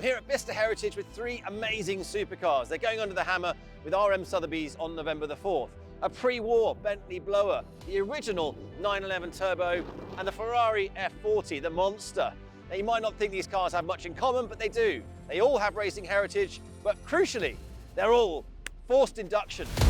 here at Bicester Heritage with three amazing supercars. They're going under the hammer with RM Sotheby's on November the 4th. A pre-war Bentley Blower, the original 911 Turbo, and the Ferrari F40, the monster. Now you might not think these cars have much in common, but they do. They all have racing heritage, but crucially, they're all forced induction. You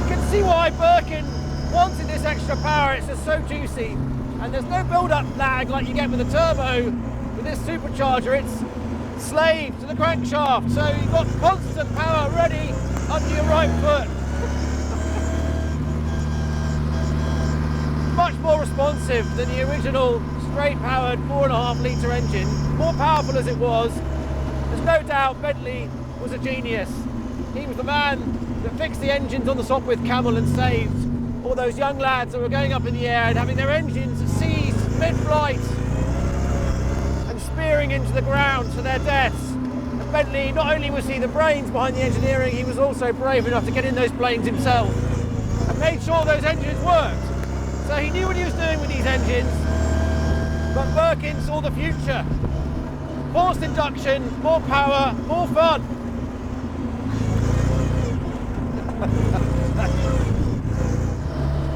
can see why Birkin wanted this extra power. It's just so juicy, and there's no build-up lag like you get with the turbo. With this supercharger, it's slave to the crankshaft, so you've got constant power ready under your right foot. Much more responsive than the original straight-powered 4.5 litre engine. More powerful as it was, there's no doubt Bentley was a genius. He was the man that fixed the engines on the Sopwith Camel and saved all those young lads that were going up in the air and having their engines seized mid-flight and spearing into the ground to their deaths. And Bentley, not only was he the brains behind the engineering, he was also brave enough to get in those planes himself and made sure those engines worked. So he knew what he was doing with these engines, but Birkin saw the future. Forced induction, more power, more fun.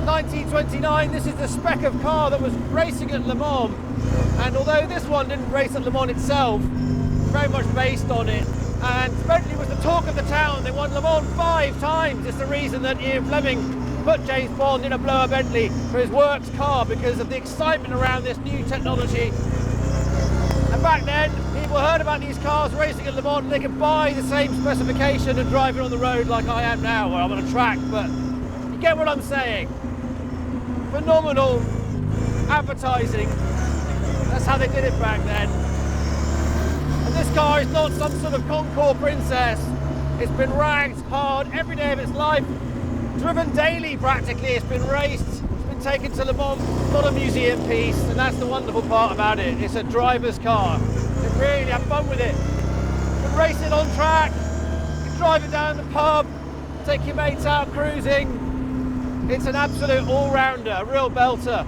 1929, this is the spec of car that was racing at Le Mans, and although this one didn't race at Le Mans itself, very much based on it, and Bentley was the talk of the town. They won Le Mans 5 times. It's the reason that Ian Fleming put James Bond in a Blower Bentley for his works car, because of the excitement around this new technology. And back then, people heard about these cars racing at Le Mans, and they could buy the same specification and drive it on the road like I am now, where I'm on a track, but you get what I'm saying. Phenomenal advertising. That's how they did it back then. And this car is not some sort of Concours princess. It's been ragged hard every day of its life, driven daily practically. It's been raced, it's been taken to Le Mans, not a museum piece, and that's the wonderful part about it. It's a driver's car. You can really have fun with it. You can race it on track, you can drive it down the pub, take your mates out cruising. It's an absolute all-rounder, a real belter.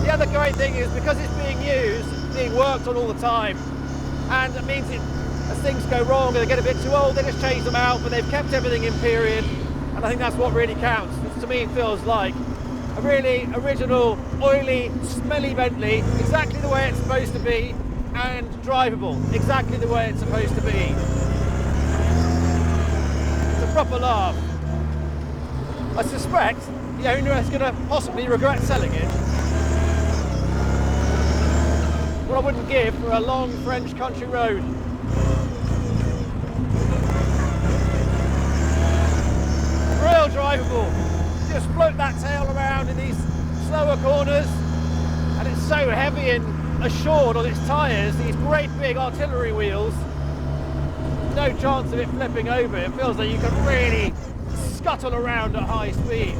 The other great thing is, because it's being used, it's being worked on all the time, and it means as things go wrong and they get a bit too old, they just change them out, but they've kept everything in period, and I think that's what really counts. To me, it feels like a really original, oily, smelly Bentley, exactly the way it's supposed to be, and drivable, exactly the way it's supposed to be. Proper laugh. I suspect the owner is going to possibly regret selling it. What I wouldn't give for a long French country road. Real drivable. Just float that tail around in these slower corners, and it's so heavy and assured on its tyres, these great big artillery wheels. No chance of it flipping over. It feels like you can really scuttle around at high speed.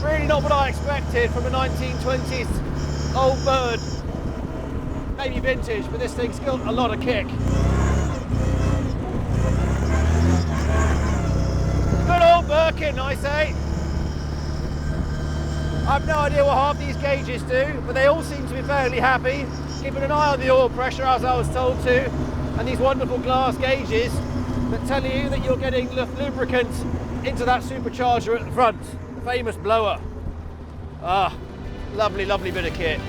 Really not what I expected from a 1920s old bird. Maybe vintage, but this thing's got a lot of kick. Good old Birkin, I say. I have no idea what half these gauges do, but they all seem to be fairly happy. Keeping an eye on the oil pressure, as I was told to, and these wonderful glass gauges that tell you that you're getting lubricant into that supercharger at the front, the famous blower. Ah, lovely, lovely bit of kit.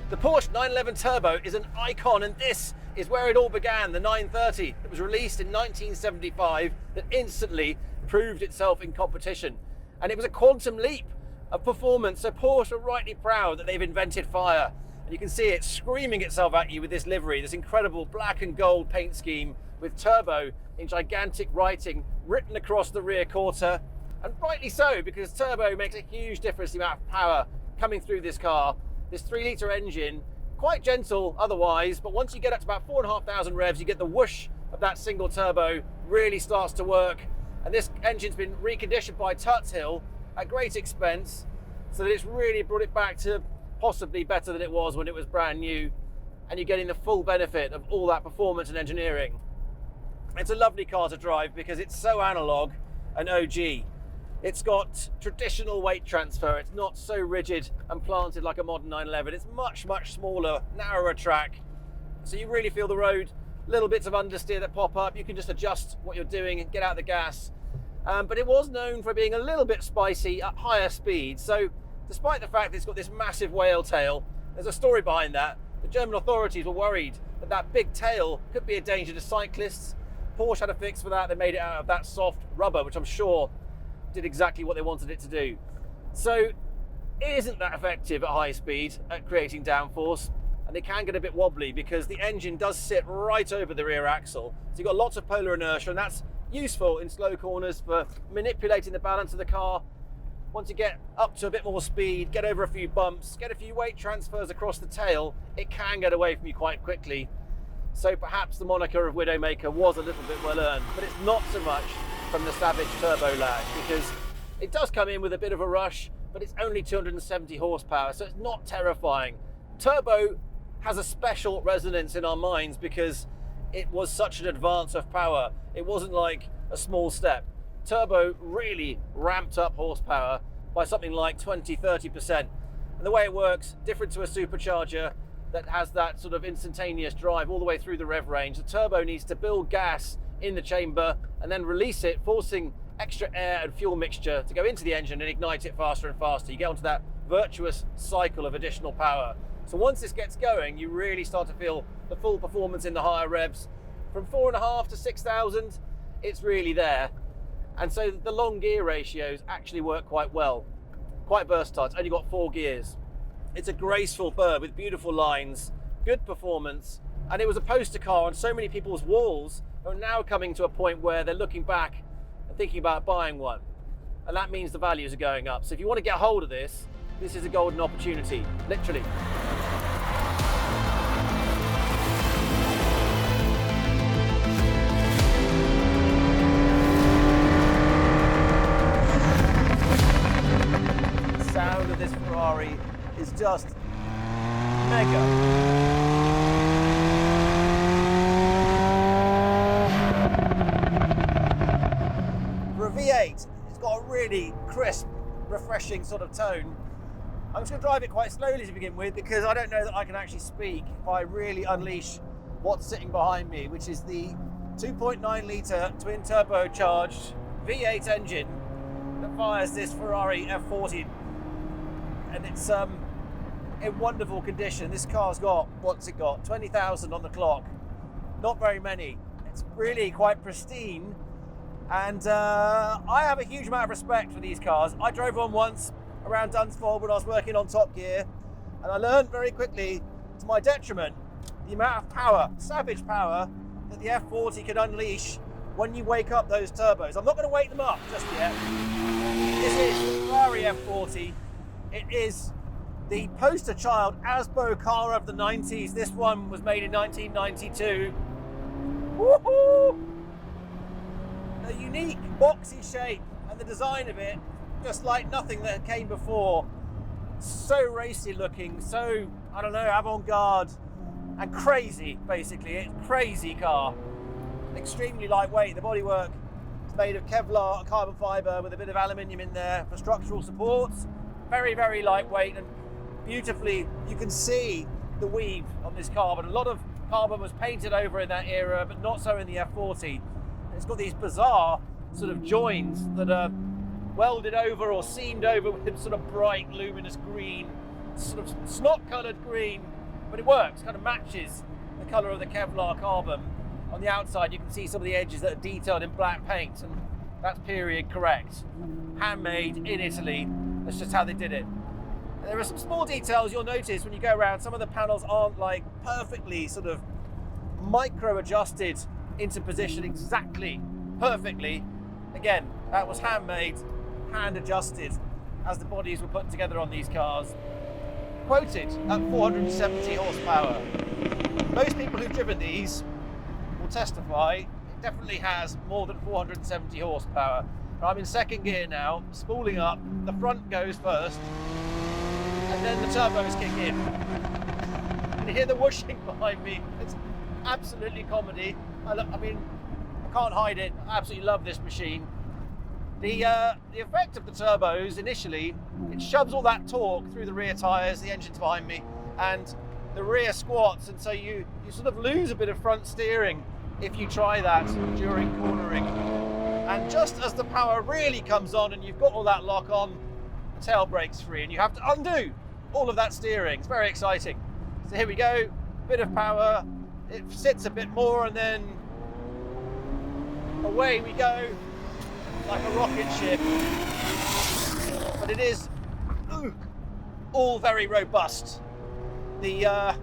The Porsche 911 Turbo is an icon, and this is where it all began. The 930 that was released in 1975 that instantly proved itself in competition. And it was a quantum leap of performance, so Porsche are rightly proud that they've invented fire. And you can see it screaming itself at you with this livery, this incredible black and gold paint scheme with Turbo in gigantic writing written across the rear quarter. And rightly so, because Turbo makes a huge difference in the amount of power coming through this car. This 3 litre engine, quite gentle otherwise, but once you get up to about 4,500 revs, you get the whoosh of that single turbo really starts to work. And this engine's been reconditioned by Tuthill at great expense, so that it's really brought it back to possibly better than it was when it was brand new, and you're getting the full benefit of all that performance and engineering. It's a lovely car to drive because it's so analog and OG. It's got traditional weight transfer. It's not so rigid and planted like a modern 911. It's much, much smaller, narrower track. So you really feel the road. Little bits of understeer that pop up. You can just adjust what you're doing and get out the gas. But it was known for being a little bit spicy at higher speeds. So despite the fact that it's got this massive whale tail, there's a story behind that. The German authorities were worried that that big tail could be a danger to cyclists. Porsche had a fix for that. They made it out of that soft rubber, which I'm sure did exactly what they wanted it to do. So it isn't that effective at high speed at creating downforce, and it can get a bit wobbly because the engine does sit right over the rear axle. So you've got lots of polar inertia, and that's useful in slow corners for manipulating the balance of the car. Once you get up to a bit more speed, get over a few bumps, get a few weight transfers across the tail, it can get away from you quite quickly. So perhaps the moniker of Widowmaker was a little bit well earned, but it's not so much from the Savage Turbo lag, because it does come in with a bit of a rush, but it's only 270 horsepower, so it's not terrifying. Turbo has a special resonance in our minds because it was such an advance of power. It wasn't like a small step. Turbo really ramped up horsepower by something like 20-30%. And the way it works, different to a supercharger that has that sort of instantaneous drive all the way through the rev range. The turbo needs to build gas in the chamber and then release it, forcing extra air and fuel mixture to go into the engine and ignite it faster and faster. You get onto that virtuous cycle of additional power. So once this gets going, you really start to feel the full performance in the higher revs. From 4.5 to 6,000, it's really there. And so the long gear ratios actually work quite well. Quite versatile. It's only got 4 gears. It's a graceful bird with beautiful lines, good performance, and it was a poster car on so many people's walls who are now coming to a point where they're looking back and thinking about buying one. And that means the values are going up. So if you want to get hold of this, this is a golden opportunity, literally. The sound of this Ferrari is just mega. For a V8, it's got a really crisp, refreshing sort of tone. I'm just going to drive it quite slowly to begin with because I don't know that I can actually speak if I really unleash what's sitting behind me, which is the 2.9 litre twin turbocharged V8 engine that fires this Ferrari F40. And it's in wonderful condition. This car's got, what's it got? 20,000 on the clock. Not very many. It's really quite pristine. And I have a huge amount of respect for these cars. I drove one once around Dunsfold when I was working on Top Gear, and I learned very quickly, to my detriment, the amount of power, savage power, that the F40 can unleash when you wake up those turbos. I'm not going to wake them up just yet. This is the Ferrari F40. It is the poster child Asbo car of the 90s. This one was made in 1992. Woohoo! The unique boxy shape and the design of it, just like nothing that came before. So racy looking, so, I don't know, avant-garde and crazy, basically. It's a crazy car. Extremely lightweight. The bodywork is made of Kevlar carbon fibre with a bit of aluminium in there for structural supports. Very, very lightweight, and beautifully you can see the weave on this car, but a lot of carbon was painted over in that era, but not so in the F40. It's got these bizarre sort of joins that are welded over or seamed over with sort of bright luminous green, sort of snot-coloured green, but it works, kind of matches the colour of the Kevlar carbon. On the outside you can see some of the edges that are detailed in black paint, and that's period correct. Handmade in Italy, that's just how they did it. And there are some small details you'll notice when you go around. Some of the panels aren't like perfectly sort of micro-adjusted into position exactly, perfectly. Again, that was handmade, hand adjusted as the bodies were put together on these cars. Quoted at 470 horsepower. Most people who've driven these will testify it definitely has more than 470 horsepower. I'm in second gear now, spooling up, the front goes first, and then the turbos kick in. And you hear the whooshing behind me. It's absolutely comedy. I mean, I can't hide it. I absolutely love this machine. The effect of the turbos, initially, it shoves all that torque through the rear tyres, the engine's behind me, and the rear squats, and so you sort of lose a bit of front steering if you try that during cornering. And just as the power really comes on and you've got all that lock on, the tail brake's free and you have to undo all of that steering. It's very exciting. So here we go, bit of power, it sits a bit more and then away we go like a rocket ship. But it is all very robust. The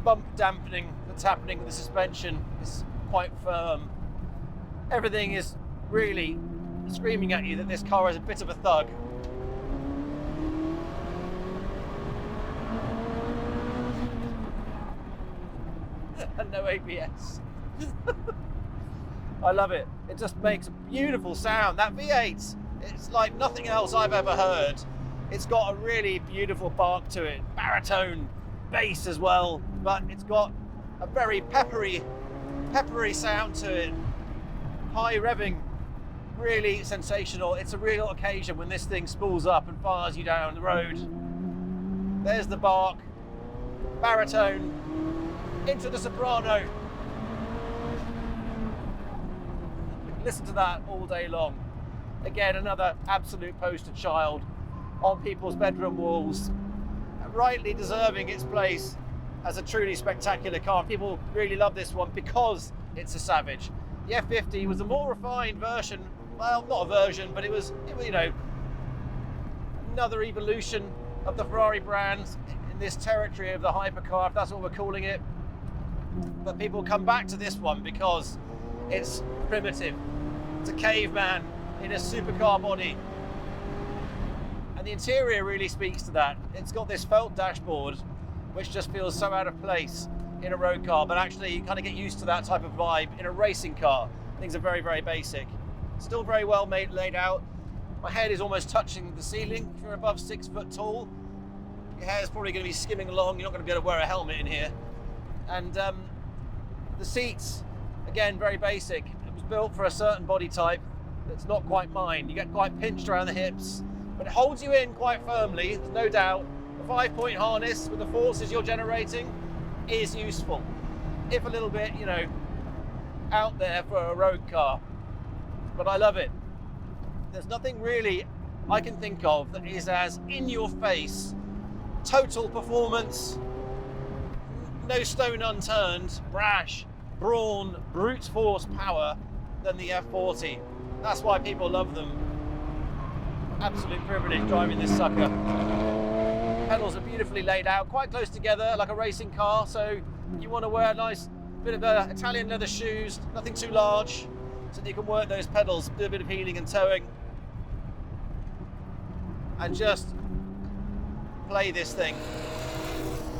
bump dampening that's happening with the suspension is quite firm. Everything is really screaming at you that this car is a bit of a thug. And no ABS. I love it. It just makes a beautiful sound. That V8, it's like nothing else I've ever heard. It's got a really beautiful bark to it, baritone bass as well, but it's got a very peppery sound to it. High revving, really sensational. It's a real occasion when this thing spools up and fires you down the road. There's the bark, baritone, into the soprano. Listen to that all day long. Again, another absolute poster child on people's bedroom walls, rightly deserving its place as a truly spectacular car. People really love this one because it's a savage. The F50 was a more refined version, well, not a version, but it was, you know, another evolution of the Ferrari brand in this territory of the hypercar, if that's what we're calling it. But people come back to this one because it's primitive. It's a caveman in a supercar body. And the interior really speaks to that. It's got this felt dashboard, which just feels so out of place in a road car, but actually you kind of get used to that type of vibe in a racing car. Things are very, very basic. Still very well laid out. My head is almost touching the ceiling. If you're above 6 foot tall, your hair is probably going to be skimming along. You're not going to be able to wear a helmet in here. And the seats, again, very basic. It was built for a certain body type that's not quite mine. You get quite pinched around the hips, but it holds you in quite firmly, there's no doubt. The 5-point harness with the forces you're generating is useful, if a little bit, you know, out there for a road car. But I love it. There's nothing really I can think of that is as in your face, total performance, no stone unturned, brash, brawn, brute force power than the F40. That's why people love them. Absolute privilege driving this sucker. Pedals are beautifully laid out, quite close together like a racing car, so you want to wear a nice bit of Italian leather shoes, nothing too large, so that you can work those pedals, do a bit of heeling and towing, and just play this thing.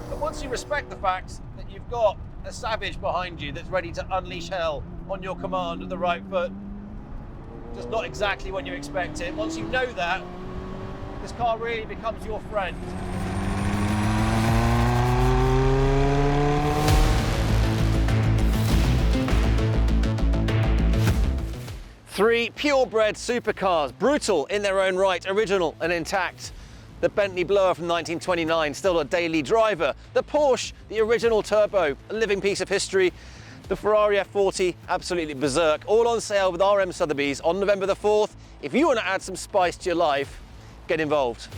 But once you respect the fact that you've got a savage behind you that's ready to unleash hell on your command at the right foot, just not exactly when you expect it, once you know that, this car really becomes your friend. Three purebred supercars, brutal in their own right, original and intact. The Bentley Blower from 1929, still a daily driver. The Porsche, the original Turbo, a living piece of history. The Ferrari F40, absolutely berserk. All on sale with RM Sotheby's on November the 4th. If you want to add some spice to your life, get involved.